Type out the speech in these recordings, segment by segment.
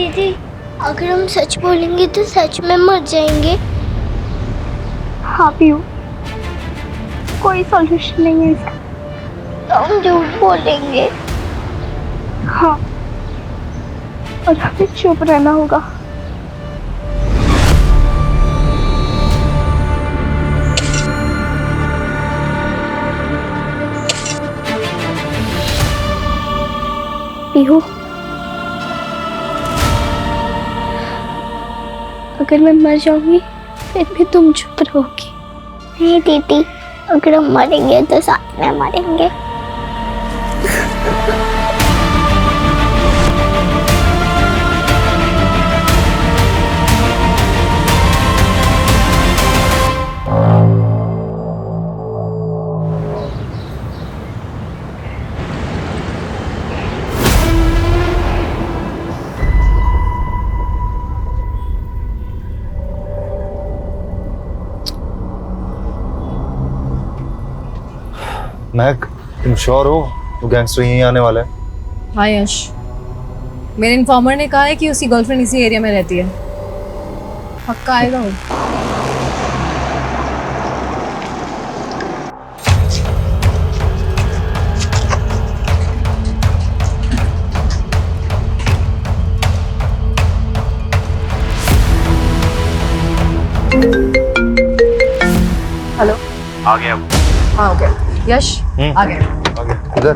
दीदी, अगर हम सच बोलेंगे तो सच में मर जाएंगे। हाँ पीयू, कोई सॉल्यूशन नहीं है इसका। तो हम झूठ बोलेंगे। हाँ, और हमें चुप रहना होगा। पीहू, अगर मैं मर जाऊंगी फिर भी तुम चुप रहोगी। नहीं दीदी, अगर हम मरेंगे तो साथ में मरेंगे। महक, तुम श्योर हो वो गैंगस्टर यहीं आने वाला है? हाँ यश, मेरे इन्फॉर्मर ने कहा है कि उसकी गर्लफ्रेंड इसी एरिया में रहती है। पक्का आएगा वो। हेलो, आ गया वो। हाँ ओके। यश आ गया। आ गया। इधर।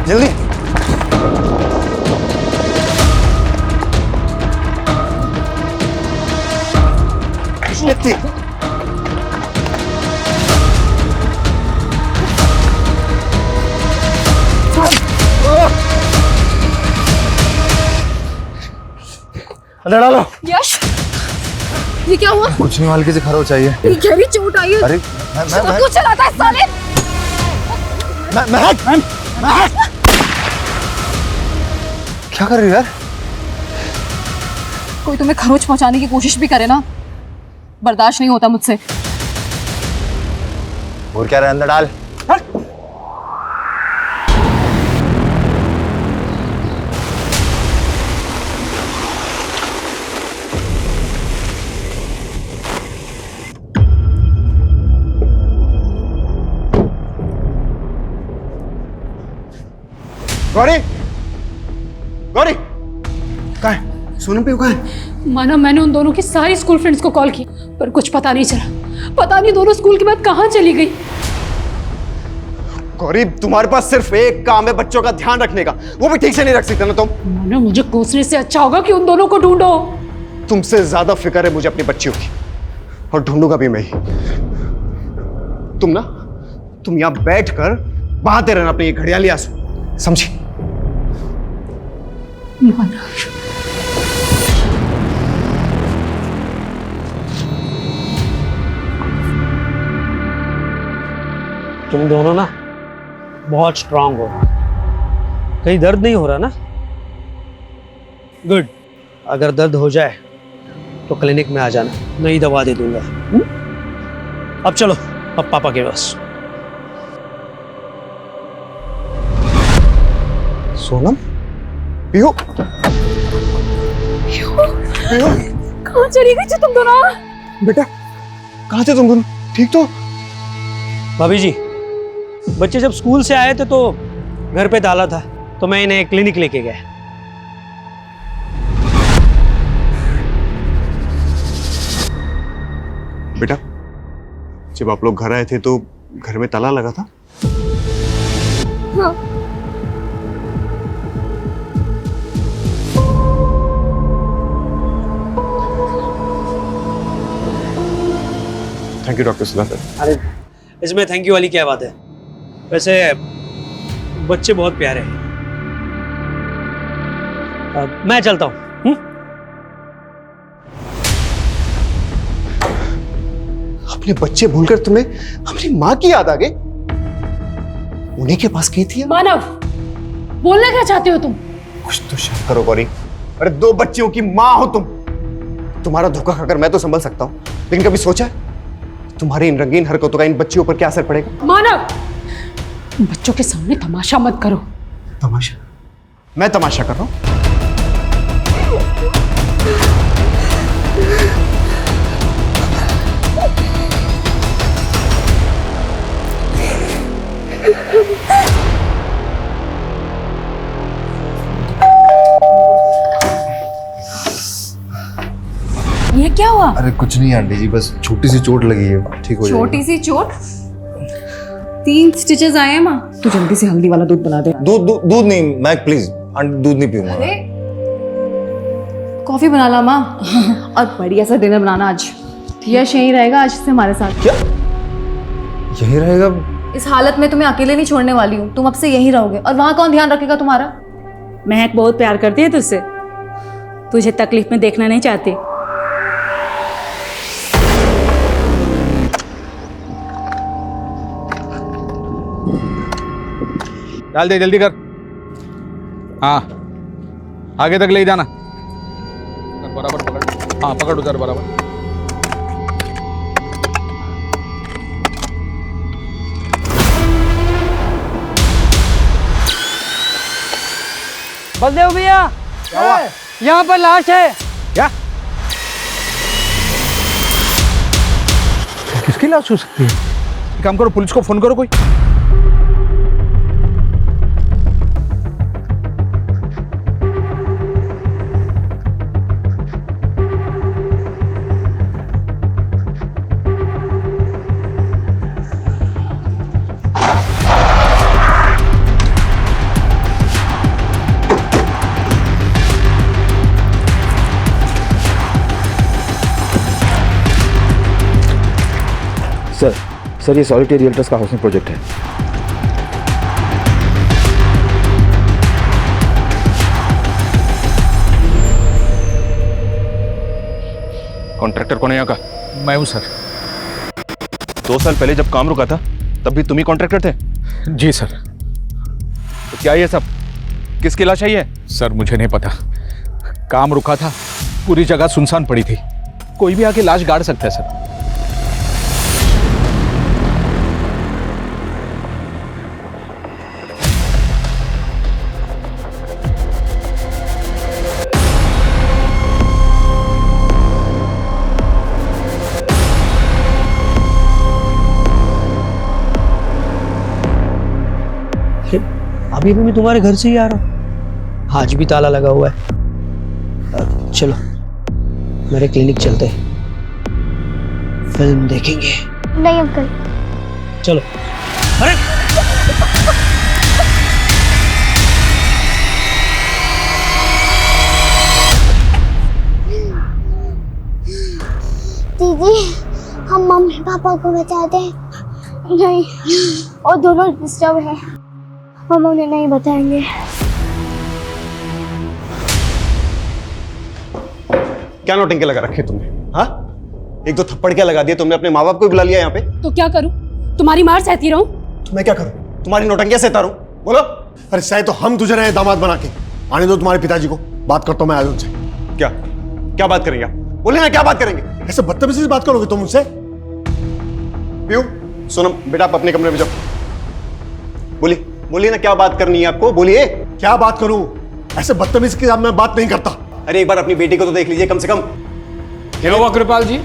जल्दी। जल्दी। अंदर डालो। यश, ये क्या हुआ? कुछ नहीं, हल्की से खरो चाहिए। ये गहरी चोट आई है। अरे तू चलाता है साले। महक, महक, क्या कर रही है यार? कोई तुम्हें खरोच पहुंचाने की कोशिश भी करे ना, बर्दाश्त नहीं होता मुझसे। और क्या रहा, अंदर डाल। गौरी, गौरी, कहाँ है? सोनम पे कहाँ है? माना मैंने उन दोनों की सारी स्कूल फ्रेंड्स को कॉल की, पर कुछ पता नहीं चला। पता नहीं दोनों स्कूल के बाद कहाँ चली गई। गौरी, तुम्हारे पास सिर्फ एक काम है, बच्चों का ध्यान रखने का, वो भी ठीक से नहीं रख सकते ना तुम। माना मुझे कोसने से अच्छा होगा कि उन दोनों को ढूंढो। तुमसे ज्यादा फिक्र है मुझे अपनी बच्चियों की, और ढूंढूंगा भी मैं ही। तुम यहाँ बैठकर बहाते रहना अपने ये घड़ियाली आंसू, समझी? माना, तुम दोनों ना बहुत स्ट्रांग हो। कहीं दर्द नहीं हो रहा ना? गुड। अगर दर्द हो जाए तो क्लिनिक में आ जाना, नई दवा दे दूंगा। अब चलो, अब पापा के पास। सोनम, पीहू, पीहू, कहाँ चली गई तुम दोनों? बेटा कहाँ थे तुम दोनों? ठीक तो? भाभी जी, बच्चे जब स्कूल से आए थे तो घर पे ताला था, तो मैं इन्हें क्लिनिक लेके गया। बेटा, जब आप लोग घर आए थे तो घर में ताला लगा था? हाँ। Thank you doctor Sudhakar. अरे इसमें थैंक यू वाली क्या बात है? वैसे बच्चे बहुत प्यारे हैं। मैं चलता हूँ। अपने बच्चे भूलकर तुम्हें हमारी माँ की याद आ गई? उन्हीं के पास गई थी? मानव, बोलना क्या चाहते हो तुम? कुछ तो शर्म करो गौरी। अरे 2 बच्चियों की माँ हो तुम। तुम्हारा धोखा खाकर मैं तो संभल सकता हूँ, लेकिन कभी सोचा है तुम्हारी इन रंगीन हरकतों का इन बच्चियों पर क्या असर पड़ेगा? मानव, बच्चों के सामने तमाशा मत करो। तमाशा? मैं तमाशा कर रहा हूँ? ये क्या हुआ? अरे कुछ नहीं आंटी जी, बस छोटी सी चोट लगी है, ठीक हो जाएगा। छोटी सी चोट? 3 स्टिचेस आए हैं माँ। तू जल्दी से हल्दी वाला दूध बना दे। दूध नहीं मैक, प्लीज आंटी, दूध नहीं पीऊंगा। अरे कॉफी बना ला माँ। और बढ़िया सा डिनर बनाना आज। यश यहीं रहेगा आज से हमारे साथ। क्या यही रहेगा? इस हालत में तुम्हें अकेले नहीं छोड़ने वाली हूँ। तुम अब से यहीं रहोगे और वहाँ कौन ध्यान रखेगा तुम्हारा? महक बहुत प्यार करती है तुझसे, तुझे तकलीफ में देखना नहीं चाहती। डाल दे, जल्दी कर। हाँ, आगे तक ले जाना। बराबर पकड़। हाँ पकड़ उधर बराबर। बलदेव भैया, यहाँ पर लाश है। क्या? किसकी लाश हो सकती है? एक काम करो, पुलिस को फोन करो कोई। सर ये सॉलिटेयर रियल्टर्स का हाउसिंग प्रोजेक्ट है। कॉन्ट्रैक्टर कौन है यहाँ का? मैं हूँ सर। 2 साल पहले जब काम रुका था तब भी तुम ही कॉन्ट्रैक्टर थे? जी सर। तो क्या ये सब किसकी लाश है ये? सर मुझे नहीं पता, काम रुका था, पूरी जगह सुनसान पड़ी थी, कोई भी आके लाश गाड़ सकता है सर। अभी भी मैं तुम्हारे घर से ही आ रहा हूँ, आज भी ताला लगा हुआ है। चलो मेरे क्लिनिक चलते हैं, फिल्म देखेंगे। नहीं अंकल। चलो। अरे दीदी, हम मम्मी पापा को बता दें? नहीं, और दोनों डिस्टर्ब है, हम उन्हें नहीं बताएंगे। क्या नौटंकी लगा रखे तुमने? हाँ, 1-2 थप्पड़ क्या लगा दिए तुमने? अपने माँ बाप को बुला लिया यहाँ पे? तो क्या करूं, तुम्हारी मार सहती रहूं? तो मैं क्या करूं? तुम्हारी नौटंकियां सहता रहूं? बोलो। अरे सही तो हम तुझे रहे दामाद बना के। आने दो तुम्हारे पिताजी को, बात करता हूं मैं आज उनसे। क्या बात करेंगे आप? बोले ना, क्या बात करेंगे? ऐसे बदतमीजी से बात करोगे तुम उनसे? पीयू, सोनम बेटा आप अपने कमरे में जाओ। बोलिए ना, क्या बात करनी है आपको? बोलिए। क्या बात करूं? ऐसे बदतमीजी के साथ मैं बात नहीं करता। अरे एक बार अपनी बेटी को तो देख लीजिए कम से कम। क्या हुआ कृपाल जी?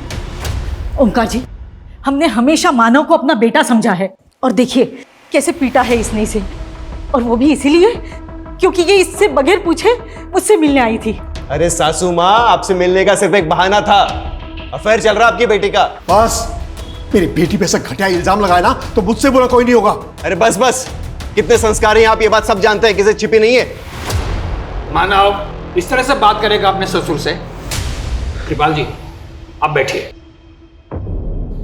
ओंकार जी, हमने हमेशा मानव को अपना बेटा समझा है, और देखिए कैसे पीटा है इसने इसे, और वो भी इसीलिए क्योंकि ये इससे बगैर पूछे मुझसे मिलने आई थी। अरे सासू माँ, आपसे मिलने का सिर्फ एक बहाना था, अफेयर चल रहा आपकी बेटी का। बस, मेरी बेटी पे ऐसा घटिया इल्जाम लगाया ना तो मुझसे बुरा कोई नहीं होगा। अरे बस, कितने संस्कारी हैं आप, ये बात सब जानते हैं, किसी छिपी नहीं है। मानव इस तरह से बात करेगा अपने ससुर से? कृपाल जी आप बैठिए।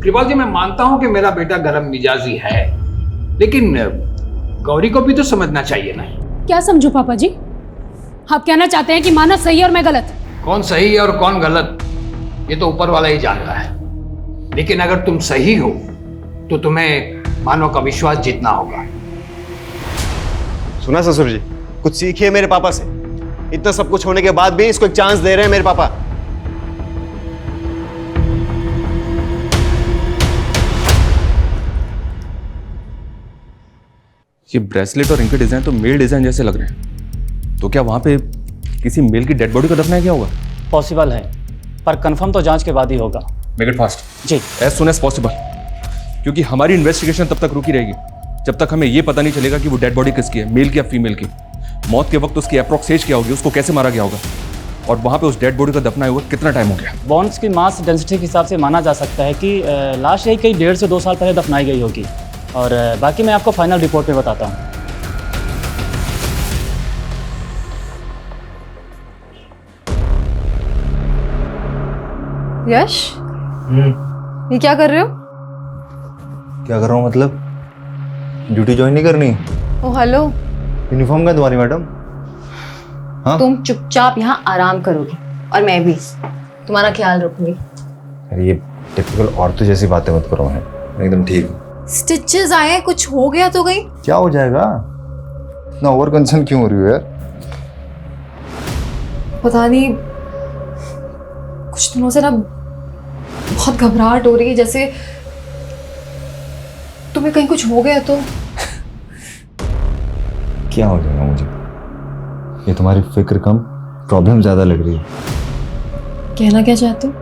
कृपाल जी, मैं मानता हूं कि मेरा बेटा गर्म मिजाजी है, लेकिन गौरी को भी तो समझना चाहिए ना। क्या समझो पापा जी? आप कहना चाहते हैं कि मानव सही और मैं गलत? कौन सही है और कौन गलत ये तो ऊपर वाला ही जानता है, लेकिन अगर तुम सही हो तो तुम्हें मानव का विश्वास जीतना होगा। सुना ससुर जी, कुछ सीखिए मेरे पापा से। इतना सब कुछ होने के बाद भी इसको एक चांस दे रहे हैं मेरे पापा। ये ब्रेसलेट और इनके डिजाइन तो मेल डिजाइन जैसे लग रहे हैं, तो क्या वहां पे किसी मेल की डेड बॉडी को दफनाया गया होगा? पॉसिबल है, पर कंफर्म तो जांच के बाद ही होगा। मेक इट फास्ट जी, एज सुन एज पॉसिबल, क्योंकि हमारी इन्वेस्टिगेशन तब तक रुकी रहेगी जब तक हमें यह पता नहीं चलेगा कि वो डेड बॉडी किसकी है, मेल की या फीमेल की। मौत के वक्त उसकी अप्रॉक्स एज क्या होगी, उसको कैसे मारा गया होगा, और वहां पे उस डेड बॉडी का दफनाए हुआ कितना टाइम हो गया। बॉन्स की मास डेंसिटी के हिसाब से माना जा सकता है कि लाश यही कहीं 1.5 से 2 साल पहले दफनाई गई होगी, और बाकी मैं आपको फाइनल रिपोर्ट में बताता हूँ। यश, ये क्या कर रहे हो? क्या कर रहा हूँ मतलब? ड्यूटी ज्वाइन नहीं करनी? ओ हेलो, यूनिफॉर्म का तुम्हारी मैडम? हाँ, तुम चुपचाप यहाँ आराम करोगी और मैं भी तुम्हारा ख्याल रखूंगी। अरे ये टिपिकल औरतों जैसी बातें मत करो, मैं एकदम ठीक हूँ। स्टिचेस आए, कुछ हो गया तो कहीं? क्या हो जाएगा? इतना ओवर कंसर्न क्यों हो रही हो यार? पता नहीं, कुछ दिनों से ना बहुत घबराहट हो रही है, जैसे तुम्हें कहीं कुछ हो गया तो। क्या हो जाएगा मुझे? ये तुम्हारी फिक्र कम, प्रॉब्लम ज्यादा लग रही है। कहना क्या चाहते हो?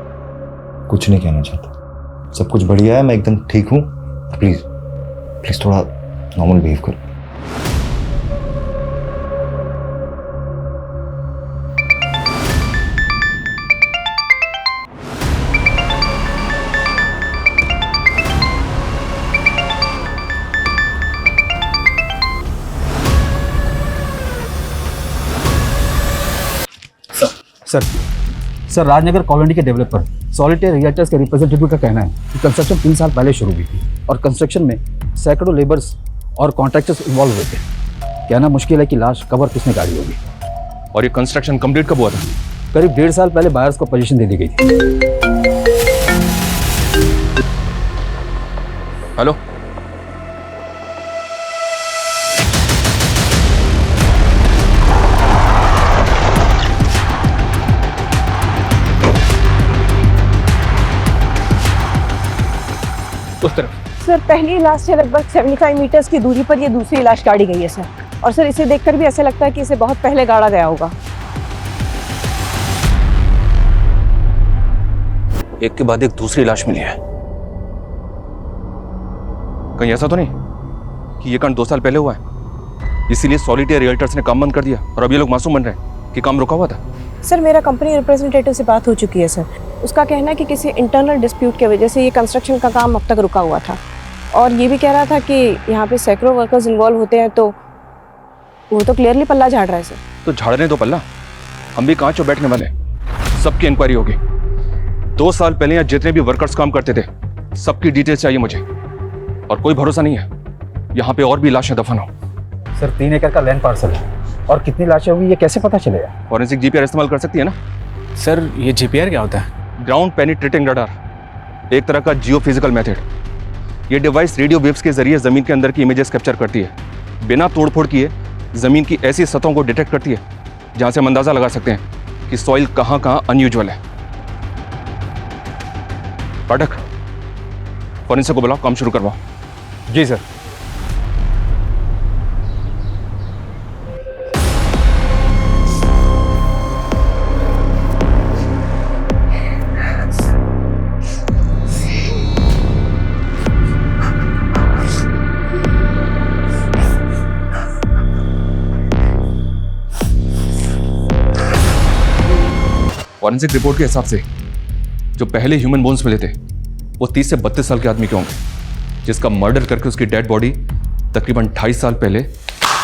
कुछ नहीं कहना चाहता, सब कुछ बढ़िया है, मैं एकदम ठीक हूँ। प्लीज प्लीज थोड़ा नॉर्मल बिहेव करो। सर राजनगर कॉलोनी के डेवलपर सॉलिटेयर रिएक्टर्स के रिप्रेजेंटेटिव का कहना है कि कंस्ट्रक्शन 3 साल पहले शुरू हुई थी और कंस्ट्रक्शन में सैकड़ों लेबर्स और कॉन्ट्रैक्टर्स इन्वॉल्व हुए थे। कहना मुश्किल है कि लाश कवर किसने गाड़ी होगी। और ये कंस्ट्रक्शन कंप्लीट कब हुआ था? करीब 1.5 साल पहले बायर्स को पोजीशन दे दी गई थी। हेलो, उस तरफ। सर पहली लाश से लगभग 75 मीटर्स की दूरी पर ये दूसरी लाश गाड़ी गई है सर, और सर इसे देखकर भी ऐसा लगता है कि इसे बहुत पहले गाड़ा गया होगा। एक के बाद एक दूसरी लाश मिली है। कहीं ऐसा तो नहीं कि ये कांड 2 साल पहले हुआ है, इसीलिए सॉलिटेयर रियल्टर्स ने काम बंद कर दिया और अब ये लोग मासूम बन रहे हैं कि काम रुका हुआ था? सर मेरा कंपनी रिप्रेजेंटेटिव से बात हो चुकी है सर, उसका कहना है कि किसी इंटरनल डिस्प्यूट की वजह से ये कंस्ट्रक्शन का काम अब तक रुका हुआ था, और ये भी कह रहा था कि यहाँ पे सैकड़ों वर्कर्स इन्वॉल्व होते हैं, तो वो तो क्लियरली पल्ला झाड़ रहा है सर। तो झाड़ने दो पल्ला, हम भी कांच और बैठने वाले, सबकी इंक्वायरी होगी। 2 साल पहले यहाँ जितने भी वर्कर्स काम करते थे सबकी डिटेल्स चाहिए मुझे, और कोई भरोसा नहीं है यहाँ पे और भी लाशें दफन हो। सर 3 एकड़ का लैंड पार्सल है और कितनी लाशें होगी ये कैसे पता चलेगा? फॉरेंसिक जीपीआर इस्तेमाल कर सकती है ना? सर ये जीपीआर क्या होता है? ग्राउंड पेनिट्रेटिंग रडार, एक तरह का जियोफिजिकल मेथड। ये डिवाइस रेडियो वेव्स के जरिए जमीन के अंदर की इमेजेस कैप्चर करती है, बिना तोड़फोड़ किए जमीन की ऐसी सतहों को डिटेक्ट करती है जहां से हम अंदाजा लगा सकते हैं कि सॉइल कहां कहां अनयूजुअल है। पाठक, फॉरेंसिक को बुलाओ, काम शुरू करवाओ। जी सर। फॉरेंसिक रिपोर्ट के हिसाब से जो पहले ह्यूमन बोन्स मिले थे वो 30 से 32 साल के आदमी के होंगे, जिसका मर्डर करके उसकी डेड बॉडी तकरीबन 2.5 साल पहले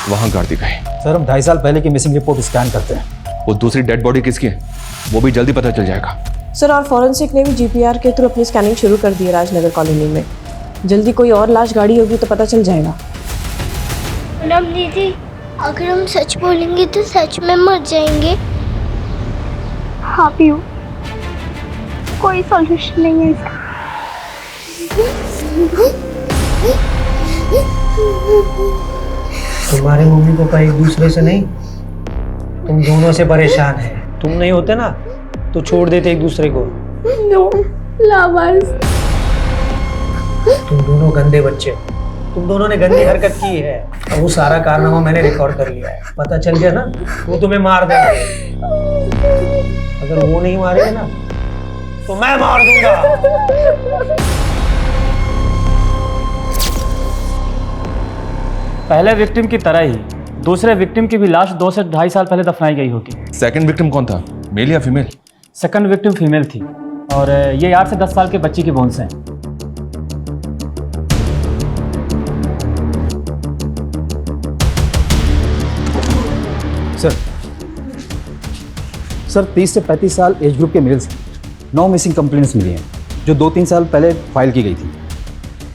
वहां गाड़ दी गई। सर हम 2.5 साल पहले की मिसिंग रिपोर्ट स्कैन करते हैं। वो दूसरी डेड बॉडी किसकी है वो भी जल्दी पता चल जाएगा। सर और फॉरेंसिक ने भी जीपीआर के थ्रू अपनी स्कैनिंग शुरू कर दी है राजनगर कॉलोनी में, जल्दी कोई और लाश गाड़ी होगी तो पता चल जाएगा। मैडम दीदी, अगर हम सच बोलेंगे तो सच में मर जाएंगे। हाँ पीयू, कोई सॉल्यूशन नहीं है इसका। तुम्हारे मम्मी पापा एक दूसरे से नहीं? तुम दोनों से परेशान है। तुम नहीं होते ना तो छोड़ देते एक दूसरे को। नो लावारिस। तुम दोनों गंदे बच्चे, तुम दोनों ने गंदी हरकत की है और वो सारा कारनामा मैंने रिकॉर्ड कर लिया है। पता चल गया ना वो तुम्हें मार देगा। अगर वो नहीं मारेगा ना तो मैं मार दूंगा। पहले विक्टिम की तरह ही दूसरे विक्टिम की भी लाश 2 से 2.5 साल पहले दफनाई गई होगी। सेकंड विक्टिम कौन था, मेल या फीमेल? सेकंड विक्टिम फीमेल थी और ये 8 से 10 साल के बच्ची की बोन्स हैं। सर 30 से 35 साल एज ग्रुप के मेल्स हैं। 9 मिसिंग कंप्लेंट्स मिली हैं जो 2-3 साल पहले फाइल की गई थी।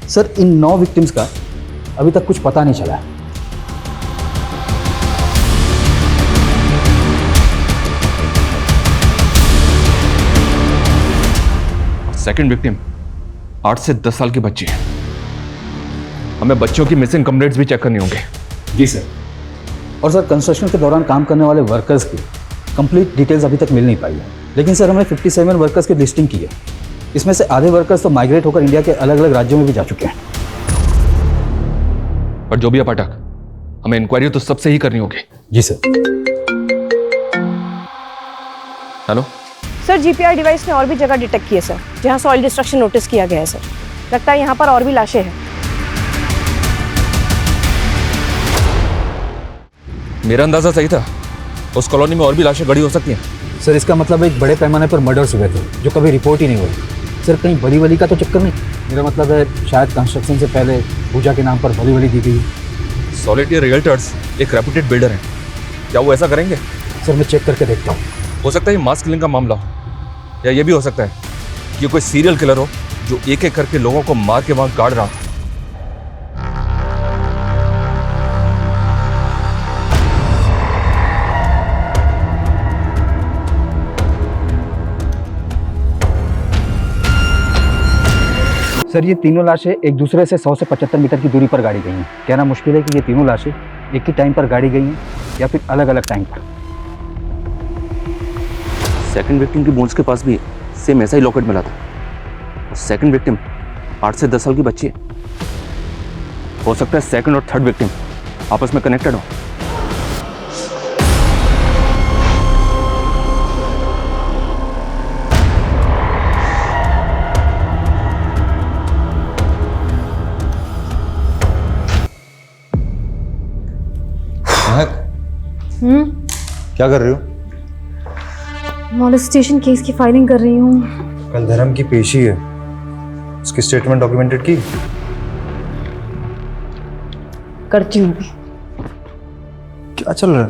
सर इन 9 विक्टिम्स का अभी तक कुछ पता नहीं चला है। सेकंड विक्टिम 8 से 10 साल की बच्ची है। हमें बच्चों की मिसिंग कंप्लेंट्स भी चेक करनी होंगे। जी सर। और सर कंस्ट्रक्शन के दौरान काम करने वाले वर्कर्स की कंप्लीट डिटेल्स अभी तक मिल नहीं पाई है, लेकिन सर हमने 57 वर्कर्स की लिस्टिंग की है। इसमें से आधे वर्कर्स तो माइग्रेट होकर इंडिया के अलग अलग राज्यों में भी जा चुके हैं। पर जो भी है पाठक, हमें इंक्वायरी तो सबसे ही करनी होगी। जी sir. Hello sir, GPR device ने और भी जगह डिटेक्ट की है सर, जहां सॉइल डिस्ट्रक्शन नोटिस किया गया है सर। लगता है यहाँ पर और भी लाशें हैं। मेरा अंदाजा सही था, उस कॉलोनी में और भी लाशें गड़ी हो सकती हैं। सर इसका मतलब एक बड़े पैमाने पर मर्डर्स हुए थे जो कभी रिपोर्ट ही नहीं हुए। सर कहीं भली वली का तो चक्कर नहीं? मेरा मतलब है शायद कंस्ट्रक्शन से पहले पूजा के नाम पर भली वली दी गई। सॉलिटेयर रियल्टर्स एक रेप्यूटेड बिल्डर हैं, क्या वो ऐसा करेंगे? सर मैं चेक करके देखता हूँ। हो सकता है ये मास किलिंग का मामला हो, या ये भी हो सकता है कि कोई सीरियल किलर हो जो एक एक करके लोगों को मार के वहां गाड़ रहा हो। सर ये तीनों लाशें एक दूसरे से 100 से 75 मीटर की दूरी पर गाड़ी गई हैं। कहना मुश्किल है कि ये तीनों लाशें एक ही टाइम पर गाड़ी गई हैं या फिर अलग अलग टाइम पर। सेकंड विक्टिम की बोन्स के पास भी सेम ऐसा ही लॉकेट मिला था। और सेकंड विक्टिम 8 से 10 साल की बच्ची है। हो सकता है सेकंड और थर्ड विक्टिम आपस में कनेक्टेड हो। क्या कर रही हो? मॉलेस्टेशन केस की फाइलिंग कर रही हूँ। कल धर्म की पेशी है, उसकी स्टेटमेंट डॉक्यूमेंटेड की? करती हूँ। क्या चल रहा है?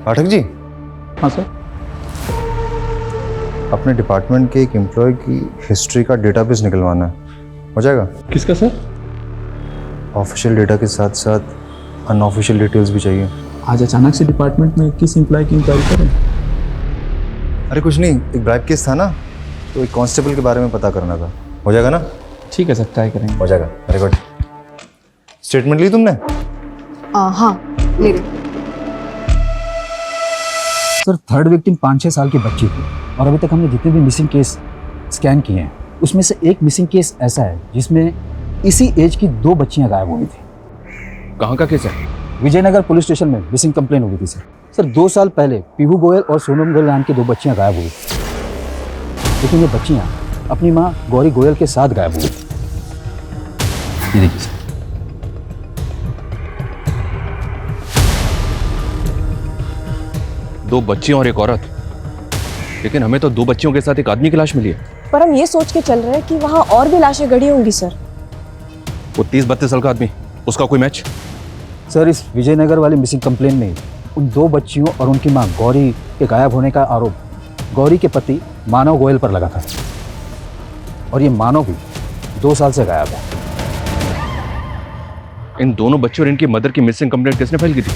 पाठक जी। हाँ सर। अपने डिपार्टमेंट के एक एम्प्लॉय की हिस्ट्री का डेटाबेस निकलवाना है, हो जाएगा? किसका सर? ऑफिशियल डेटा के साथ साथ अनऑफिशियल डिटेल्स भी चाहिए। आज अचानक से डिपार्टमेंट में किस एम्प्लॉय की इंक्वायरी करें? अरे कुछ नहीं, एक ब्राइब केस था ना, तो एक कांस्टेबल के बारे में पता करना था। हो जाएगा ना? ठीक है सर, ट्राई करेंगे। हो जाएगा। Very good. स्टेटमेंट ली तुमने? हाँ ले ली। सर थर्ड विक्टिम 5-6 साल की बच्ची थी और अभी तक हमने जितने भी मिसिंग केस स्कैन किए हैं उसमें से एक मिसिंग केस ऐसा है जिसमें इसी एज की 2 बच्चियां गायब हुई थी। कहाँ का केस है? विजयनगर पुलिस स्टेशन में मिसिंग कंप्लेन हुई थी सर। सर 2 साल पहले पीहू गोयल और सोनम गोयल नाम की 2 बच्चियां गायब हुई, लेकिन ये बच्चियां अपनी मां गौरी गोयल के साथ गायब हुई थी। ये देखिए सर। दो बच्चियों और एक औरत, लेकिन हमें तो 2 बच्चियों के साथ एक आदमी की लाश मिली है। पर हम ये सोच के चल रहे हैं कि वहाँ और भी लाशें गड़ी होंगी सर। वो 30-32 साल का आदमी, उसका कोई मैच? सर इस विजयनगर वाली मिसिंग कंप्लेन में उन 2 बच्चियों और उनकी मां गौरी के गायब होने का आरोप गौरी के पति मानव गोयल पर लगा था और ये मानव भी 2 साल से गायब है। इन दोनों बच्चों और इनकी मदर की मिसिंग कंप्लेंट किसने फाइल की थी?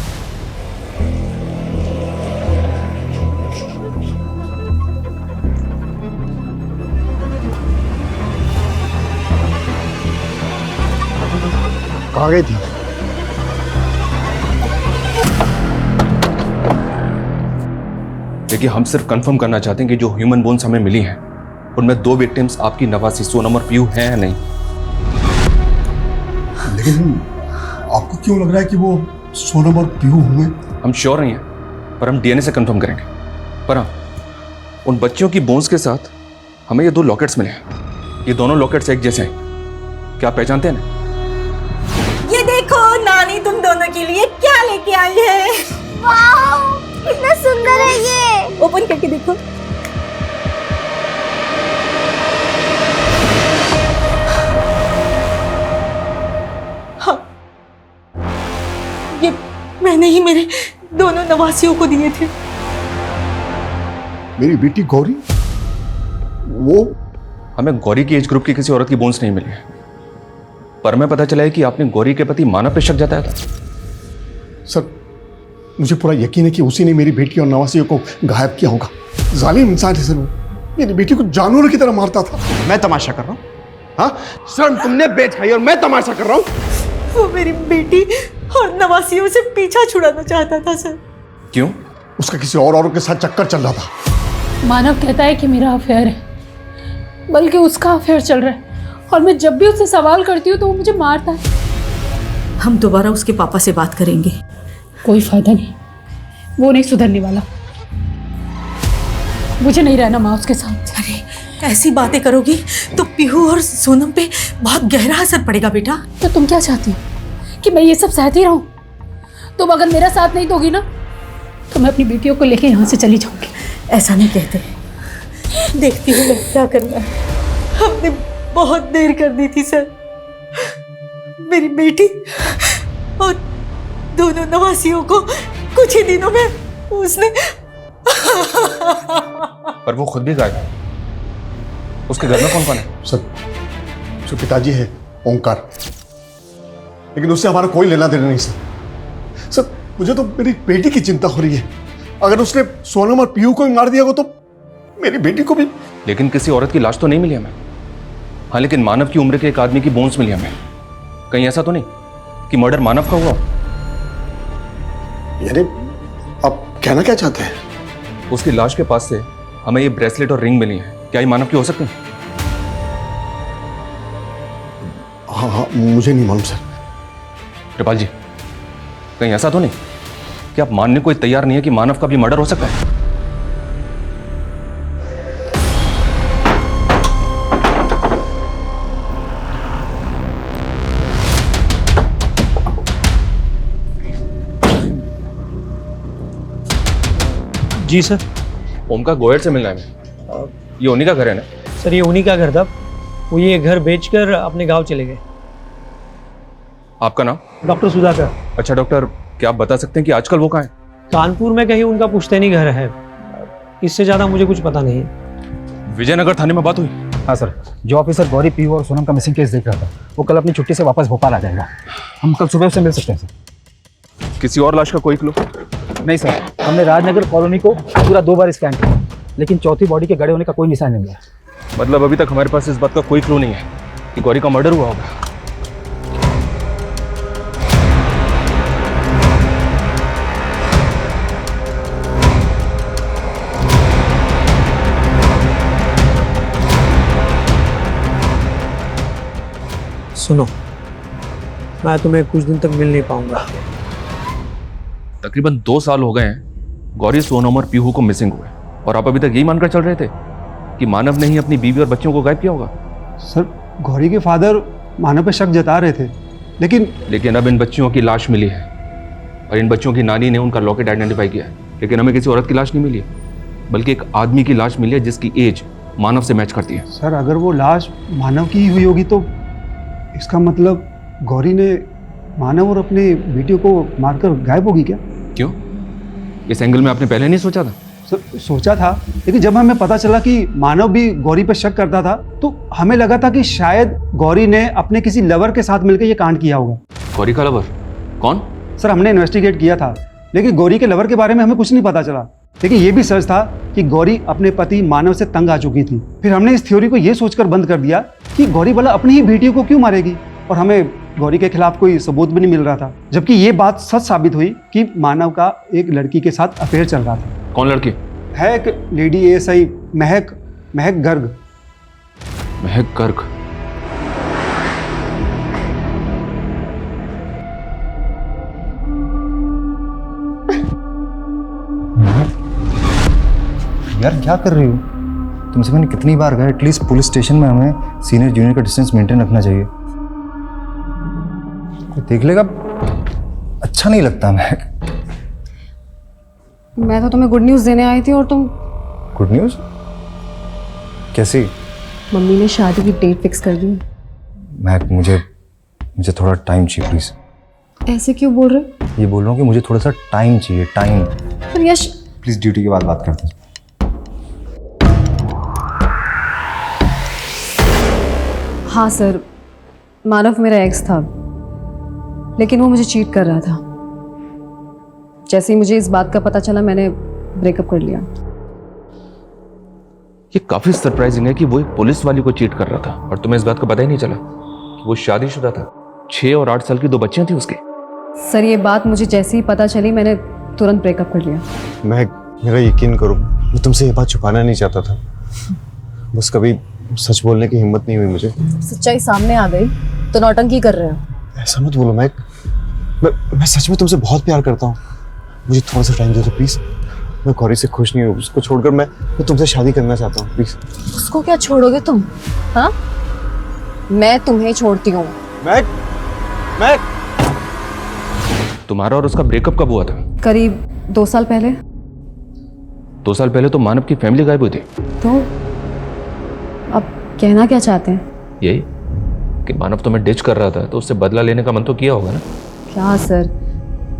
कहाँ गई थी? देखिए, हम सिर्फ कंफर्म करना चाहते हैं कि जो ह्यूमन बोन्स हमें मिली हैं उनमें 2 विक्टिम्स आपकी नवासी सोनम और पीयू हैं या नहीं। लेकिन आपको क्यों लग रहा है कि वो सोनम और पीयू होंगे? हम श्योर नहीं हैं, पर हम डीएनए से कंफर्म करेंगे। पर हाँ, उन बच्चियों की बोन्स के साथ हमें ये 2 लॉकेट्स मिले हैं। ये दोनों लॉकेट्स एक जैसे हैं। क्या आप पहचानते हैं ना? ये देखो नानी तुम दोनों के लिए क्या लेके आई है। वाओ, कितना सुंदर है ये। ओपन करके देखो। हाँ, ये मैंने ही मेरे दोनों नवासियों को दिए थे। मेरी बेटी गौरी? वो हमें गौरी की एज ग्रुप की किसी औरत की बोन्स नहीं मिली है, पर हमें पता चला है कि आपने गौरी के पति मानव पे शक जताया था। सर, मुझे पूरा यकीन है कि उसी ने मेरी बेटी और नवासियों को गायब किया होगा। जालिम इंसान है सर वो। मेरी बेटी को जानवरों की तरह मारता था। मैं तमाशा कर रहा हूँ? हाँ, शर्म तुमने बेच खाई और मैं तमाशा कर रहा हूँ? वो मेरी बेटी और नवासियों से पीछा छुड़ाना चाहता था सर। क्यों? उसका किसी और औरत के साथ चक्कर चल रहा था। मानव कहता है कि मेरा अफेयर है, बल्कि उसका अफेयर चल रहा है, और मैं जब भी उससे सवाल करती हूँ तो वो मुझे मारता है। हम दोबारा उसके पापा से बात करेंगे। कोई फायदा नहीं, वो नहीं सुधरने वाला। मुझे नहीं रहना माँ उसके साथ। अरे ऐसी बातें करोगी तो पीहू और सोनम पे बहुत गहरा असर पड़ेगा बेटा। तो तुम क्या चाहती हो कि मैं ये सब सहती रहूं? तुम अगर मेरा साथ नहीं दोगी ना तो मैं अपनी बेटियों को लेके यहाँ से चली जाऊंगी। ऐसा नहीं कहते, देखती हूँ मैं क्या करना है। हमने बहुत देर कर दी थी सर। मेरी बेटी और दोनों नवासियों को कुछ ही दिनों में उसने पर वो खुद भी गायब है। उसके घर में कौन कौन है? सर, उसके पिताजी है ओंकार, लेकिन उससे हमारा कोई लेना देना नहीं सर। सर, मुझे तो मेरी बेटी की चिंता हो रही है। अगर उसने सोनम और पीयू को भी मार दिया हो तो मेरी बेटी को भी। लेकिन किसी औरत की लाश तो नहीं मिली हमें। हाँ, लेकिन मानव की उम्र के एक आदमी की बोन्स मिली हमें। कहीं ऐसा तो नहीं कि मर्डर मानव का हुआ? यानी आप कहना क्या चाहते हैं? उसकी लाश के पास से हमें ये ब्रेसलेट और रिंग मिली है। क्या ये मानव की हो सकती है? हाँ हाँ, मुझे नहीं मालूम सर। कृपाल जी, कहीं ऐसा तो नहीं कि आप मानने को तैयार नहीं है कि मानव का भी मर्डर हो सकता है? जी सर। ओम का गोयर से मिलना है हमें। ये उन्हीं का घर है ना? सर, ये उन्हीं का घर था। वो ये घर बेचकर अपने गांव चले गए। आपका नाम? डॉक्टर सुधाकर। अच्छा डॉक्टर, क्या आप बता सकते हैं कि आजकल वो कहाँ है? कानपुर में कहीं उनका पुश्तैनी घर है। इससे ज़्यादा मुझे कुछ पता नहीं है। विजयनगर थाने में बात हुई? हाँ सर, जो ऑफिसर गौरी, पीयू और सोनम का मिसिंग केस देख रहा था वो कल अपनी छुट्टी से वापस भोपाल आ जाएगा। हम कल सुबह से मिल सकते हैं सर। किसी और लाश का कोई क्लू? नहीं सर, हमने राजनगर कॉलोनी को पूरा 2 बार स्कैन किया, लेकिन चौथी बॉडी के गड़े होने का कोई निशान नहीं मिला। मतलब अभी तक हमारे पास इस बात का कोई क्लू नहीं है कि गौरी का मर्डर हुआ होगा। सुनो, मैं तुम्हें कुछ दिन तक मिल नहीं पाऊंगा। तकरीबन 2 साल हो गए हैं गौरी, सोनम और पीहू को मिसिंग हुए, और आप अभी तक यही मानकर चल रहे थे कि मानव ने ही अपनी बीवी और बच्चों को गायब किया होगा? सर, गौरी के फादर मानव पे शक जता रहे थे, लेकिन अब इन बच्चियों की लाश मिली है और इन बच्चों की नानी ने उनका लॉकेट आइडेंटिफाई किया है, लेकिन हमें किसी औरत की लाश नहीं मिली है, बल्कि एक आदमी की लाश मिली है जिसकी एज मानव से मैच करती है। सर, अगर वो लाश मानव की ही हुई होगी तो इसका मतलब गौरी ने मानव और अपने बेटियों को मारकर गायब होगी क्या? क्यों? इस एंगल में आपने पहले नहीं सोचा था? सर, सोचा था, लेकिन जब हमें पता चला कि मानव भी गौरी पर शक करता था तो हमें लगा था कि शायद गौरी ने अपने किसी लवर के साथ मिलकर ये कांड किया होगा। गौरी का लवर कौन? सर, हमने इन्वेस्टिगेट किया था, लेकिन गौरी के लवर के बारे में हमें कुछ नहीं पता चला। लेकिन ये भी सच था कि गौरी अपने पति मानव से तंग आ चुकी थी। फिर हमने इस थ्योरी को ये सोचकर बंद कर दिया कि गौरी भला अपनी ही बेटियों को क्यों मारेगी, और हमें गौरी के खिलाफ कोई सबूत भी नहीं मिल रहा था। जबकि ये बात सच साबित हुई कि मानव का एक लड़की के साथ अफेयर चल रहा था। कौन लड़की? है एक लेडी ASI महक गर्ग। महक गर्ग? यार क्या कर रही हो? तुमसे मैंने कितनी बार कहा एटलीस्ट पुलिस स्टेशन में हमें सीनियर जूनियर का डिस्टेंस मेंटेन रखना चाहिए। कोई देख लेगा, अच्छा नहीं लगता। मैं तो तुम्हें गुड न्यूज़ देने आई थी और तुम। Good news? कैसी? मम्मी ने शादी की डेट फिक्स कर दी। महक मुझे थोड़ा टाइम चाहिए प्लीज। ऐसे क्यों बोल रहे हो? ये बोल रहा हूँ कि मुझे थोड़ा सा टाइम चाहिए, टाइम। पर यश प्लीज ड्यूटी के बाद बात करते हैं। हाँ सर, मानव मेरा एक्स था, लेकिन वो मुझे चीट कर रहा था। जैसे ही मुझे इस बात का पता चला मैंने ब्रेकअप कर लिया। ये काफी सरप्राइजिंग है कि वो एक पुलिस वाली को चीट कर रहा था और तुम्हें इस बात का पता ही नहीं चला कि वो शादीशुदा था। 6 और 8 साल की 2 बच्चियां थी उसके। सर ये बात मुझे जैसे ही पता चली मैंने तुरंत ब्रेकअप कर लिया। मेरा यकीन करो, मैं तुमसे ये बात छुपाना नहीं चाहता था, बस कभी सच बोलने की हिम्मत नहीं हुई मुझे। सच्चाई सामने आ गई तो नौटंकी कर रहे हो। ऐसा मत बोलो मैं सच में तुमसे बहुत प्यार करता हूँ। मुझे थोड़ा सा टाइम दे दो प्लीज। मैं गौरी से खुश नहीं हूँ, उसको छोड़कर मैं तुमसे शादी करना चाहता हूँ प्लीज। उसको क्या छोड़ोगे तुम? हाँ, मैं तुम्हें छोड़ती हूँ। मैं तुम्हारा और उसका ब्रेकअप कब हुआ था? करीब 2 साल पहले। 2 साल पहले तो मानव की फैमिली गायब हुई थी। तो अब कहना क्या चाहते हैं? यही कि मानव तुम्हें डिच कर रहा था तो उससे बदला लेने का मन तो किया होगा ना? क्या सर,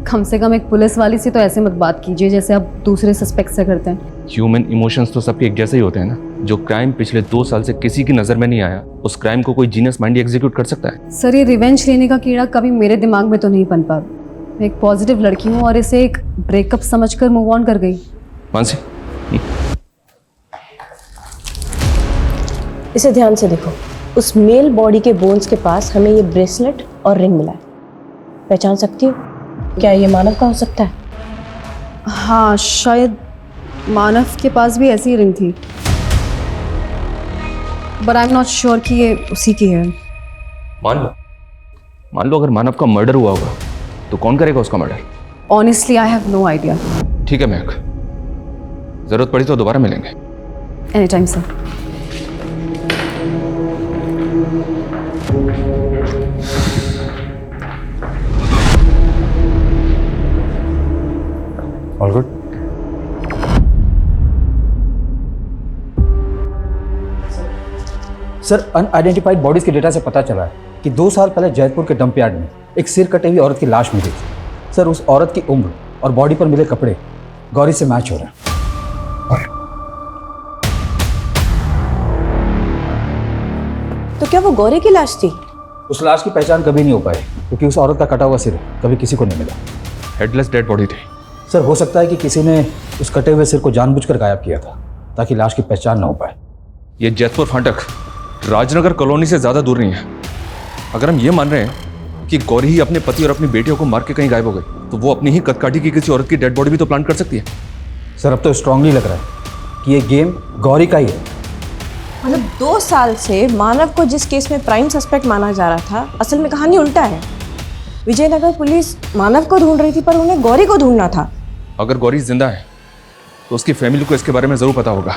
कम से कम एक पुलिस वाली से तो ऐसे मत बात कीजिए जैसे आप दूसरे सस्पेक्ट से करते हैं। ह्यूमन इमोशंस तो सबके एक जैसे ही होते हैं ना। जो क्राइम पिछले 2 साल से किसी की नजर में नहीं आया, उस क्राइम को कोई जीनियस माइंड एग्जीक्यूट कर सकता है? सर ये रिवेंज लेने का कीड़ा कभी मेरे दिमाग में तो नहीं पनपा। मैं एक पॉजिटिव लड़की हूँ और इसे एक ब्रेकअप समझकर मूव ऑन कर गई। मानसी, इसे ध्यान से देखो। उस मेल बॉडी के बोन्स के पास हमें ये ब्रेसलेट और रिंग मिला है। पहचान सकती हो? क्या ये मानव का हो सकता है? हाँ, शायद मानव के पास भी ऐसी रिंग थी, but I am not sure कि ये उसी की है। मान लो अगर मानव का मर्डर हुआ होगा तो कौन करेगा उसका murder? Honestly I have no idea. ठीक है महक, जरूरत पड़ी तो दोबारा मिलेंगे। Any time sir. All good? Sir unidentified bodies के डेटा से पता चला है कि 2 साल पहले जयपुर के डंप यार्ड में एक सिर कटी हुई औरत की लाश मिली थी। सर उस औरत की उम्र और बॉडी पर मिले कपड़े गौरी से मैच हो रहे हैं। तो क्या वो गौरी की लाश थी? उस लाश की पहचान कभी नहीं हो पाई क्योंकि उस औरत का कटा हुआ सिर कभी किसी को नहीं मिला। हेडलेस डेड बॉडी थी। सर हो सकता है कि किसी ने उस कटे हुए सिर को जानबूझकर गायब किया था ताकि लाश की पहचान ना हो पाए। ये जयपुर फाटक राजनगर कॉलोनी से ज्यादा दूर नहीं है। अगर हम ये मान रहे हैं कि गौरी ही अपने पति और अपनी बेटियों को मार के कहीं गायब हो गई, तो वो अपनी ही कदकाठी की किसी औरत की डेड बॉडी भी तो प्लांट कर सकती है। सर अब तो स्ट्रांगली लग रहा है कि ये गेम गौरी का ही है। मतलब 2 साल से मानव को जिस केस में प्राइम सस्पेक्ट माना जा रहा था, असल में कहानी उल्टा है। विजयनगर पुलिस मानव को ढूंढ रही थी पर उन्हें गौरी को ढूंढना था। अगर गौरी जिंदा है तो उसकी फैमिली को इसके बारे में जरूर पता होगा।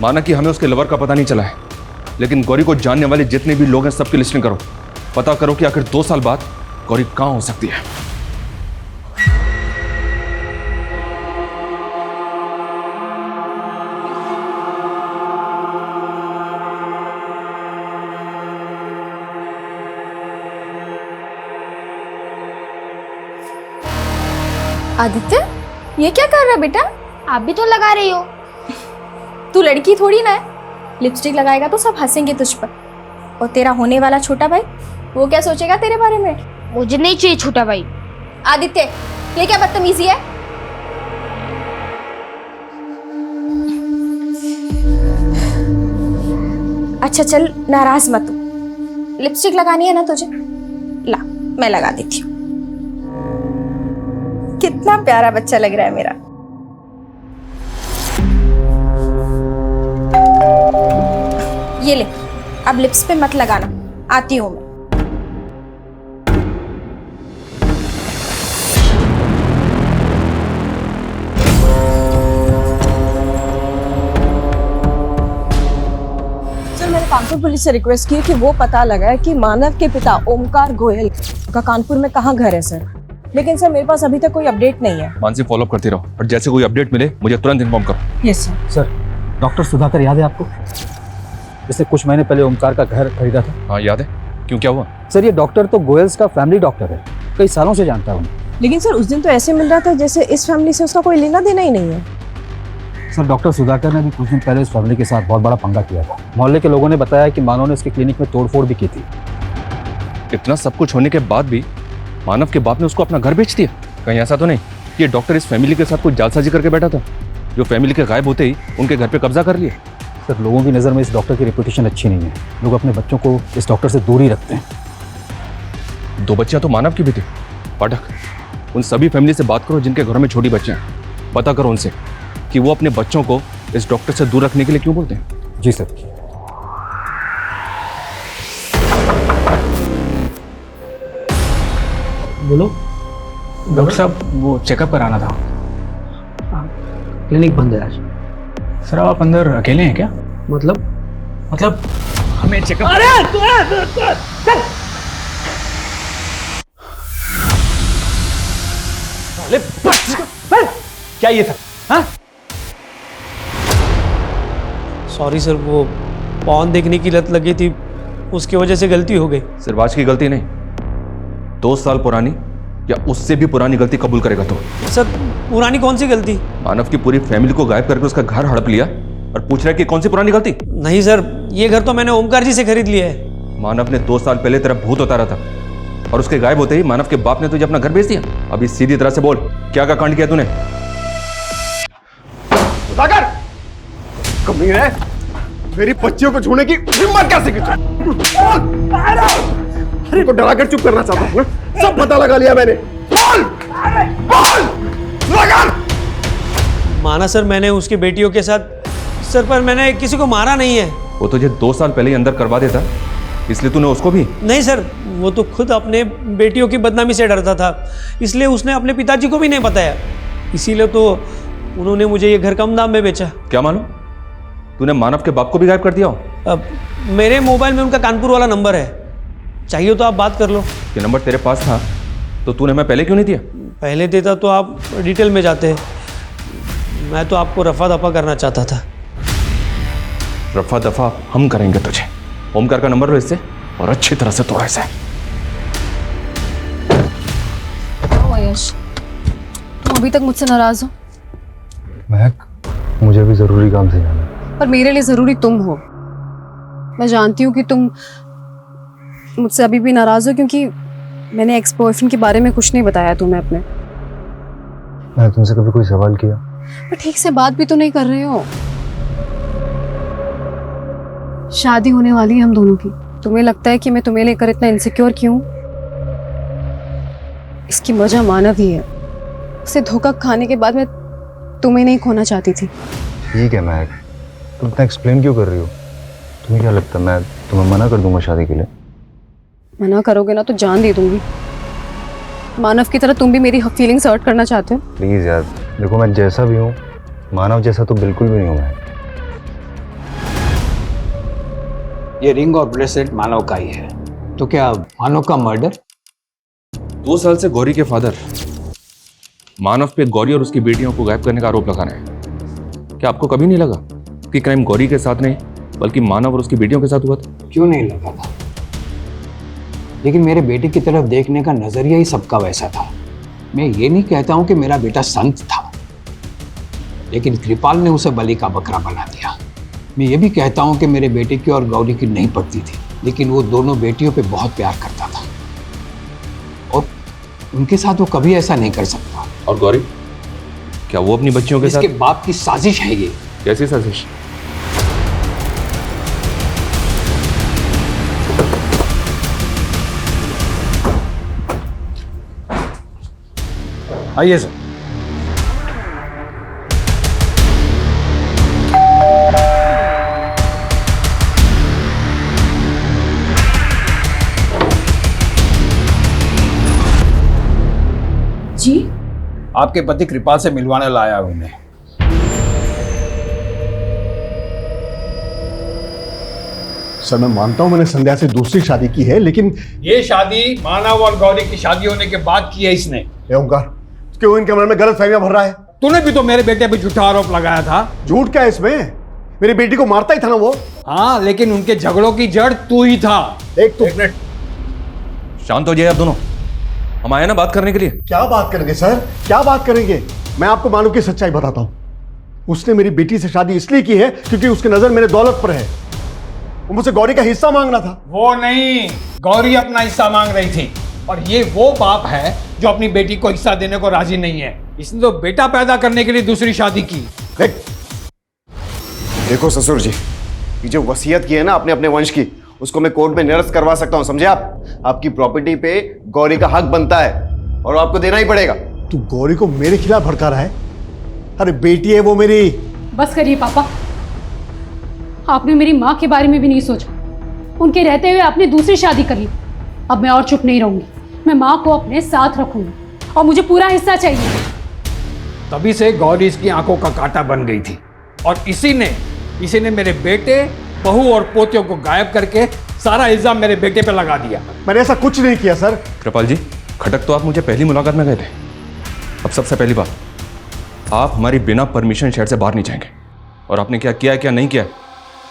माना कि हमें उसके लवर का पता नहीं चला है, लेकिन गौरी को जानने वाले जितने भी लोग हैं सबकी लिस्टिंग करो। पता करो कि आखिर 2 साल बाद गौरी कहां हो सकती है। आदित्य, ये क्या कर रहा है बेटा? आप भी तो लगा रही हो। तू लड़की थोड़ी ना है, लिपस्टिक लगाएगा तो सब हंसेंगे तुझ पर। और तेरा होने वाला छोटा भाई, वो क्या सोचेगा तेरे बारे में? मुझे नहीं चाहिए छोटा भाई। आदित्य, ये क्या बदतमीजी है? अच्छा चल, नाराज मत हो। लिपस्टिक लगानी है ना तुझे? ला, मैं लगा देती हूँ। कितना प्यारा बच्चा लग रहा है मेरा। ये ले, अब लिप्स पे मत लगाना, आती हूँ मैं। सर मैंने कानपुर पुलिस से रिक्वेस्ट की कि वो पता लगाए कि मानव के पिता ओमकार गोयल का कानपुर में कहाँ घर है सर, लेकिन सर मेरे पास अभी तक कोई अपडेट नहीं है। मानसी फॉलोअप करते रहो और जैसे कोई अपडेट मिले मुझे तुरंत इन्फॉर्म करो। Yes sir. Sir, doctor Sudhakar याद है आपको? जैसे कुछ महीने पहले ओमकार का घर खरीदा था। हाँ याद है, क्यों क्या हुआ? सर ये डॉक्टर तो गोयल्स का फैमिली डॉक्टर है, कई सालों से जानता हूँ। लेकिन सर उस दिन तो ऐसे मिल रहा था जैसे इस फैमिली से उसका कोई लेना देना ही नहीं है। सर डॉक्टर सुधाकर ने भी कुछ दिन पहले इस फैमिली के साथ बहुत बड़ा पंगा किया था। मोहल्ले के लोगों ने बताया कि मानव ने इसके क्लिनिक में तोड़फोड़ भी की थी। इतना सब कुछ होने के बाद भी मानव के बाप ने उसको अपना घर बेच दिया? कहीं ऐसा तो नहीं ये डॉक्टर इस फैमिली के साथ कुछ जालसाजी करके बैठा था, जो फैमिली के गायब होते ही उनके घर पे कब्जा कर लिया? सर लोगों की नज़र में इस डॉक्टर की रेपुटेशन अच्छी नहीं है, लोग अपने बच्चों को इस डॉक्टर से दूर ही रखते हैं। 2 बच्चियां तो मानव की भी थी। पाठक, उन सभी फैमिली से बात करो जिनके घरों में छोटी बच्चियां हैं, पता करो उनसे कि वो अपने बच्चों को इस डॉक्टर से दूर रखने के लिए क्यों बोलते हैं। जी सर। बोलो। डॉक्टर साहब वो चेकअप कराना था। क्लिनिक बंद है आज। सर आप अंदर अकेले हैं क्या? मतलब हमें चेकअप। क्या ये था? हाँ? सॉरी सर, वो पॉन देखने की लत लगी थी, उसकी वजह से गलती हो गई। सिर्फ आज की गलती नहीं, 2 साल पुरानी या उससे भी पुरानी गलती कबूल करेगा तो? सर पुरानी कौन सी गलती? मानव की पूरी फैमिली को गायब करके उसका घर हड़प लिया और पूछ रहा है कि कौन सी पुरानी गलती? नहीं सर, ये घर तो मैंने ओमकार जी से खरीद लिया है। मानव ने 2 साल पहले तेरा भूत उतारा था और उसके गायब होते ही मानव के बाप ने तुझे अपना घर बेच दिया। अभी सीधी तरह से बोल, क्या का कांड किया तूने? सुधाकर, कमीने है, मेरी बच्चियों को छूने की हिम्मत कैसे की तू? अरे को डराकर चुप करना चाहता हूँ, सब पता लगा लिया मैंने। बोल, बोल, सुधाकर। माना सर, मैंने उसकी बेटियों के साथ सर, पर मैंने किसी को मारा नहीं है। वो तुझे 2 साल पहले ही अंदर करवा देता, इसलिए तूने उसको भी? नहीं सर, वो तो खुद अपने बेटियों की बदनामी से डरता था, इसलिए उसने अपने पिताजी को भी नहीं बताया, इसीलिए तो उन्होंने मुझे ये घर कम दाम में बेचा। क्या मानो, तूने मानव के बाप को भी गायब कर दिया हो? अब मेरे मोबाइल में उनका कानपुर वाला नंबर है, चाहिए तो आप बात कर लो। ये नंबर तेरे पास था तो तूने मैं पहले क्यों नहीं दिया? पहले देता तो आप डिटेल में जाते, मैं तो आपको रफा दफा करना चाहता था। रफा दफा हम करेंगे तुझे। ओमकार का नंबर लो इससे और अच्छी तरह से तोड़ा इसे। यश, तुम अभी तक मुझसे नाराज हो? महक, मुझे भी जरूरी काम से जाना है। पर मेरे लिए जरूरी तुम हो। मैं जानती हूँ कि तुम मुझसे अभी भी नाराज हो क्योंकि मैंने एक्स बॉयफ्रेंड के बारे में कुछ नहीं बताया तुम्हें अपने। मैंने तुमसे कभी कोई सवाल किया? पर ठीक से बात भी तो नहीं कर रहे हो। शादी होने वाली है हम दोनों की, तुम्हें लगता है कि मैं तुम्हें लेकर इतना इनसिक्योर क्यों? इसकी वजह मानव ही है। उसे धोखा खाने के बाद मैं तुम्हें नहीं खोना चाहती थी। ठीक है महक, तुम इतना एक्सप्लेन क्यों कर रही हो? तुम्हें क्या लगता है मैं तुम्हें मना कर दूंगा शादी के लिए? मना करोगे ना तो जान दे दूंगी। मानव की तरह तुम भी मेरी फीलिंग्स हर्ट करना चाहते हो? प्लीज यार, देखो मैं जैसा भी हूँ, मानव जैसा तो बिल्कुल भी नहीं हूँ मैं। ये रिंग और ब्रेसलेट मानव का ही है, तो क्या मानव का मर्डर? 2 साल से गौरी के फादर मानव पे गौरी और उसकी बेटियों को गायब करने का आरोप लगा रहे हैं। क्या आपको कभी नहीं लगा कि क्राइम गौरी के साथ नहीं बल्कि मानव और उसकी बेटियों के साथ हुआ था? क्यों नहीं लगा था, लेकिन मेरे बेटे की तरफ देखने का नजरिया ही सबका वैसा था। मैं ये नहीं कहता हूं कि मेरा बेटा संत था, लेकिन कृपाल ने उसे बलि का बकरा बना दिया। मैं ये भी कहता हूं कि मेरे बेटे की और गौरी की नहीं पड़ती थी, लेकिन वो दोनों बेटियों पे बहुत प्यार करता था और उनके साथ वो कभी ऐसा नहीं कर सकता। और गौरी, क्या वो अपनी बच्चियों के साथ? इसके बाप की साजिश है ये। कैसी साजिश? आइए सर। आपके पति कृपाल से मिलवाने लाया हूं उन्हें। सर मैं मानता हूं मैंने संध्या से दूसरी शादी की है, लेकिन ये शादी मानव और गौरी की शादी होने के बाद की है इसने। ओंकार, क्यों इनके मन में गलत फहमियां भर रहा है? तूने भी तो मेरे बेटे पे झूठा आरोप लगाया था। झूठ क्या है इसमें? मेरी बेटी को मारता ही था ना वो। हाँ, लेकिन उनके झगड़ों की जड़ तू ही था। एक मिनट, शांत हो जाइए आप दोनों। हम आए ना बात करने के लिए। क्या बात करेंगे सर, क्या बात करेंगे? मैं आपको मानव की सच्चाई बताता हूं। उसने मेरी बेटी से शादी इसलिए की है क्योंकि उसकी नजर मेरे दौलत पर है। वो मुझसे गौरी का हिस्सा मांगना था। वो नहीं, गौरी अपना हिस्सा मांग रही थी। और ये वो बाप है जो अपनी बेटी को हिस्सा देने को राजी नहीं है। इसने तो बेटा पैदा करने के लिए दूसरी शादी की। देखो ससुर जी, ये जो वसीयत की है ना अपने अपने वंश की, उसको मैं कोर्ट में निरस्त करवा सकता हूं, समझे आप? आपकी प्रॉपर्टी पे गौरी का हक बनता है और आपको देना ही पड़ेगा। तू गौरी को मेरे खिलाफ भड़का रहा है? अरे बेटी है वो मेरी। बस करिए पापा, आपने मेरी माँ के बारे में भी नहीं सोचा। उनके रहते हुए आपने दूसरी शादी कर ली। अब मैं और चुप नहीं रहूंगी, मैं माँ को अपने साथ रखूंगी और मुझे पूरा हिस्सा चाहिए। तभी से गौरी इसकी आंखों का कांटा बन गई थी और इसी ने मेरे बेटे, बहू और पोतियों को गायब करके सारा इल्जाम मेरे बेटे पे लगा दिया। मैंने ऐसा कुछ नहीं किया सर। कृपाल जी, खटक तो आप मुझे पहली मुलाकात में गए थे। अब सबसे पहली बात, आप हमारी बिना परमिशन शहर से बाहर नहीं जाएंगे। और आपने क्या किया है क्या नहीं किया है,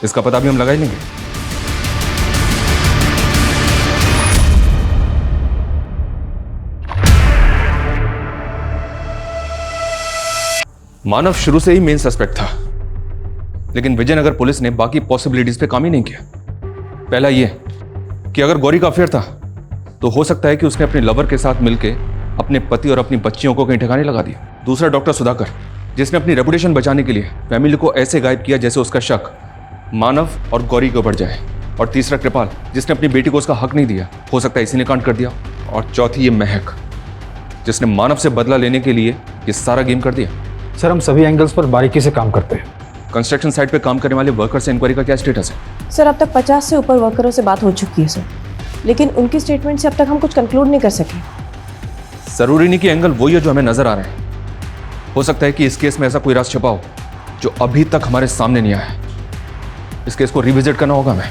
इसका पता भी हम लगा ही लेंगे। मानव शुरू से ही मेन सस्पेक्ट था, लेकिन विजयनगर पुलिस ने बाकी पॉसिबिलिटीज पे काम ही नहीं किया। पहला यह कि अगर गौरी का अफेयर था तो हो सकता है कि उसने अपने लवर के साथ मिलकर अपने पति और अपनी बच्चियों को कहीं ठिकाने लगा दिया। दूसरा डॉक्टर सुधाकर, जिसने अपनी रेपुटेशन बचाने के लिए फैमिली को ऐसे गायब किया जैसे उसका शक मानव और गौरी के ऊपर जाए। और तीसरा कृपाल, जिसने अपनी बेटी को उसका हक नहीं दिया, हो सकता है इसी ने कांड कर दिया। और चौथी ये महक, जिसने मानव से बदला लेने के लिए ये सारा गेम कर दिया। सर हम सभी एंगल्स पर बारीकी से काम करते हैं। कंस्ट्रक्शन साइट पे काम करने वाले वर्कर से इंक्वायरी का क्या स्टेटस है? सर अब तक 50 से ऊपर वर्करों से बात हो चुकी है सर, लेकिन उनकी स्टेटमेंट से अब तक हम कुछ कंक्लूड नहीं कर सके। जरूरी नहीं कि एंगल वही है जो हमें नजर आ रहे हैं। हो सकता है कि इस केस में ऐसा कोई राज छुपा हो जो अभी तक हमारे सामने नहीं आया है। इस केस को रिविजिट करना होगा हमें।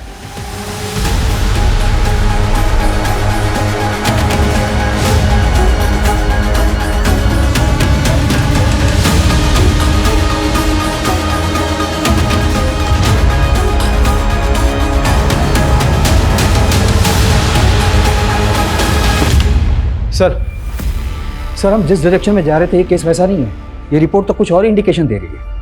सर हम जिस डायरेक्शन में जा रहे थे ये केस वैसा नहीं है। ये रिपोर्ट तो कुछ और इंडिकेशन दे रही है।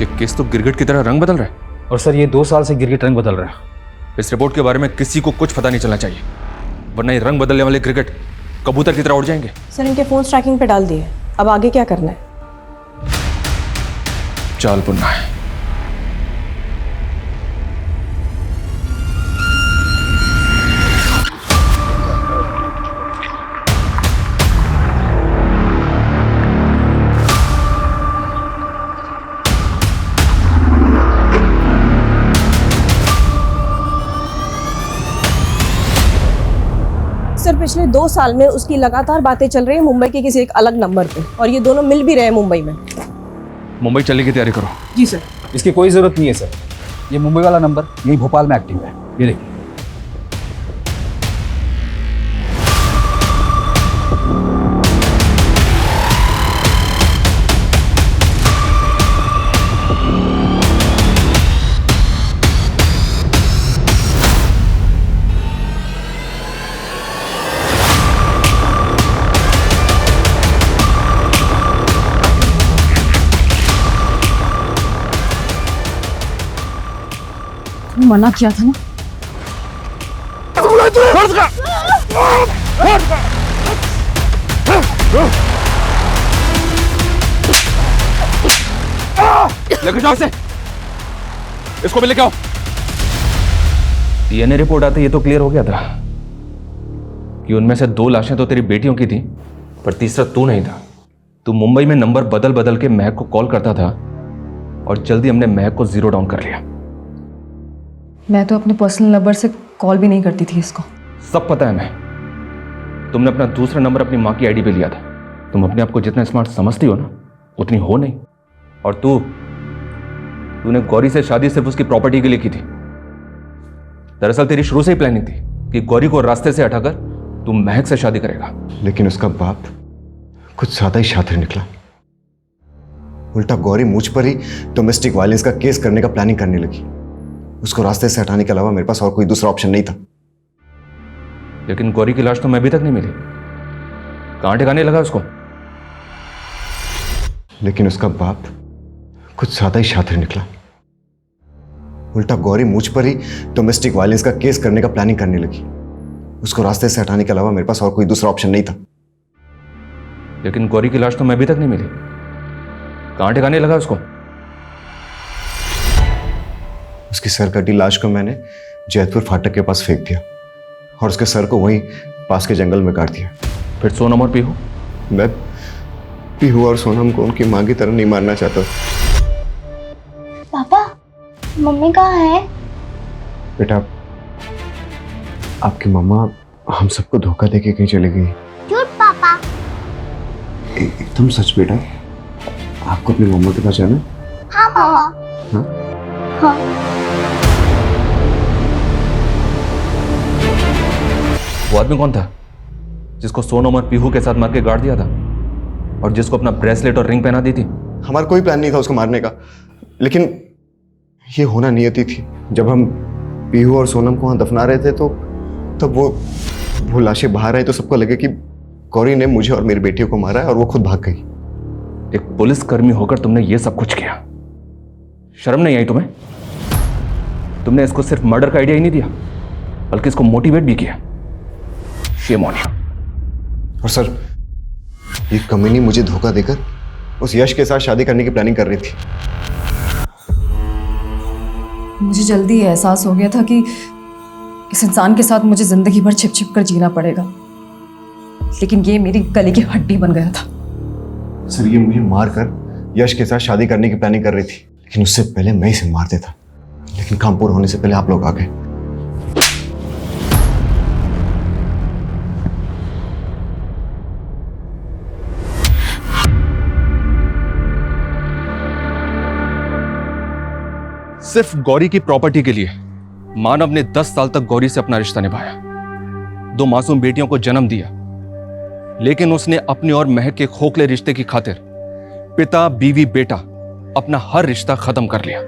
ये केस तो गिरगिट की तरह रंग बदल रहा है। और सर ये 2 साल से गिरगिट रंग बदल रहा है। इस रिपोर्ट के बारे में किसी को कुछ पता नहीं चलना चाहिए, वरना ये रंग बदलने वाले गिरगिट कबूतर की तरह उड़ जाएंगे। सर इनके फोन ट्रैकिंग पे डाल दिए, अब आगे क्या करना है? चाल बुनना है। सर पिछले 2 साल में उसकी लगातार बातें चल रही है मुंबई के किसी एक अलग नंबर पे, और ये दोनों मिल भी रहे हैं मुंबई में। मुंबई चलने की तैयारी करो। जी सर। इसकी कोई ज़रूरत नहीं है सर, ये मुंबई वाला नंबर यही भोपाल में एक्टिव है। ये देखिए। मना किया था ना। लेके जाओ इसे, इसको भी लेके आओ। डीएनए रिपोर्ट आते ये तो क्लियर हो गया था कि उनमें से 2 लाशें तो तेरी बेटियों की थी, पर तीसरा तू नहीं था। तू मुंबई में नंबर बदल बदल के महक को कॉल करता था और जल्दी हमने महक को 0 डाउन कर लिया। मैं तो अपने पर्सनल नंबर से कॉल भी नहीं करती थी इसको। सब पता है हमें, तुमने अपना दूसरा नंबर अपनी माँ की आईडी पे लिया था। तुम अपने आप को जितना स्मार्ट समझती हो ना, उतनी हो नहीं। और तूने गौरी से शादी सिर्फ उसकी प्रॉपर्टी के लिए की थी। दरअसल तेरी शुरू से ही प्लानिंग थी कि गौरी को रास्ते से हटाकर तू महक से शादी करेगा। लेकिन उसका बाप कुछ ज्यादा ही शातिर निकला। उल्टा गौरी मुझ पर ही डोमेस्टिक वायलेंस का केस करने का प्लानिंग करने लगी। उसको रास्ते से हटाने के अलावा मेरे पास और कोई दूसरा ऑप्शन नहीं था। लेकिन गौरी की लाश तो मैं अभी तक नहीं मिली। कहां ठिकाने लगा उसको? लेकिन उसका बाप कुछ ज्यादा ही शातिर निकला। उल्टा गौरी मुझ पर ही डोमेस्टिक वायलेंस का केस करने का प्लानिंग करने लगी। उसको रास्ते से हटाने के अलावा मेरे पास और कोई दूसरा ऑप्शन नहीं था। लेकिन गौरी की लाश तो मैं अभी तक नहीं मिली। कहां ठिकाने लगा उसको? उसकी सर कटी लाश को मैंने जैतपुर फाटक के पास फेंक दिया और उसके सर को वहीं पास के जंगल में काट दिया। फिर सोनम और पीहू? मैं पीहू और सोनम को उनकी मां की तरह नहीं मारना चाहता। पापा, मम्मी कहाँ है? बेटा, आपकी मम्मा हम सबको धोखा देके कहीं चली गई। झूठ पापा। एकदम सच बेटा। आपको अपनी मम्मा के पास जाना? हाँ पापा। हाँ? हाँ। वो आदमी कौन था जिसको सोनम और पीहू के साथ मार के गाड़ दिया था और जिसको अपना ब्रेसलेट और रिंग पहना दी थी? हमारा कोई प्लान नहीं था उसको मारने का, लेकिन ये होना नियति थी। जब हम पीहू और सोनम को वहां दफना रहे थे तो तब वो लाशें बाहर आई तो सबको लगे कि गौरी ने मुझे और मेरी बेटियों को मारा है और वो खुद भाग गई। एक पुलिसकर्मी होकर तुमने ये सब कुछ किया। शर्म नहीं आई तुम्हें? तुमने इसको सिर्फ मर्डर का आइडिया ही नहीं दिया बल्कि इसको मोटिवेट भी किया। Shame on you. और सर, ये कमीनी मुझे धोखा देकर उस यश के साथ शादी करने की प्लानिंग कर रही थी। मुझे जल्दी एहसास हो गया था कि इस इंसान के साथ मुझे जिंदगी भर छिप छिप कर जीना पड़ेगा, लेकिन ये मेरी गले की हड्डी बन गया था। सर, ये मुझे मारकर यश के साथ शादी करने की प्लानिंग कर रही थी, लेकिन उससे पहले मैं इसे मार देता। लेकिन काम पूरा होने से पहले आप लोग आ गए। सिर्फ गौरी की प्रॉपर्टी के लिए मानव ने 10 साल तक गौरी से अपना रिश्ता निभाया, 2 मासूम बेटियों को जन्म दिया, लेकिन उसने अपने और महक के खोखले रिश्ते की खातिर पिता, बीवी, बेटा अपना हर रिश्ता खत्म कर लिया।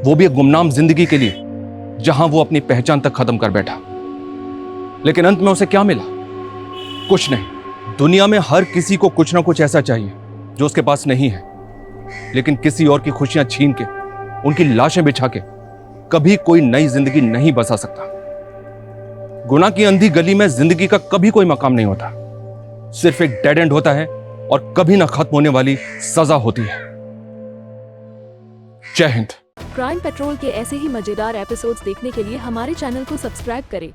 वो भी एक गुमनाम जिंदगी के लिए जहां वो अपनी पहचान तक खत्म कर बैठा। लेकिन अंत में उसे क्या मिला? कुछ नहीं। दुनिया में हर किसी को कुछ ना कुछ ऐसा चाहिए जो उसके पास नहीं है, लेकिन किसी और की खुशियां छीन के, उनकी लाशें बिछा के कभी कोई नई जिंदगी नहीं बसा सकता। गुनाह की अंधी गली में जिंदगी का कभी कोई मकाम नहीं होता, सिर्फ एक डेड एंड होता है और कभी ना खत्म होने वाली सजा होती है। जय हिंद। क्राइम पेट्रोल के ऐसे ही मजेदार एपिसोड्स देखने के लिए हमारे चैनल को सब्सक्राइब करें